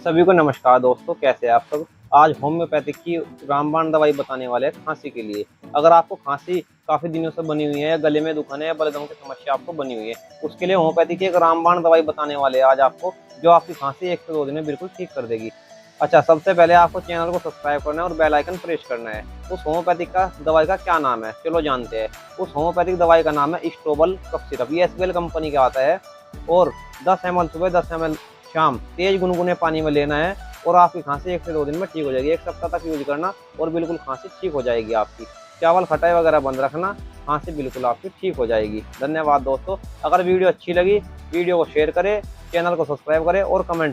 सभी को नमस्कार दोस्तों, कैसे हैं आप सब। आज होम्योपैथिक की रामबाण दवाई बताने वाले हैं खांसी के लिए। अगर आपको खांसी काफ़ी दिनों से बनी हुई है या गले में दुखन है या बलगम की समस्या आपको बनी हुई है, उसके लिए होम्योपैथिक की एक रामबाण दवाई बताने वाले हैं आज आपको, जो आपकी खांसी 1 से 2 दिन में बिल्कुल ठीक कर देगी। अच्छा, सबसे पहले आपको चैनल को सब्सक्राइब करना है और बेल आइकन प्रेस करना है। उस होम्योपैथिक का दवाई का क्या नाम है, चलो जानते हैं। उस होम्योपैथिक दवाई का नाम है स्टोबल कफ सिरप। ये एसबीएल कंपनी का आता है और 10 ml सुबह, 10 ml शाम तेज गुनगुने पानी में लेना है और आपकी खांसी 1 से 2 दिन में ठीक हो जाएगी। 1 सप्ताह तक यूज करना और बिल्कुल खांसी ठीक हो जाएगी आपकी। चावल खटाई वगैरह बंद रखना, खांसी बिल्कुल आपकी ठीक हो जाएगी। धन्यवाद दोस्तों। अगर वीडियो अच्छी लगी, वीडियो को शेयर करें, चैनल को सब्सक्राइब करें और कमेंट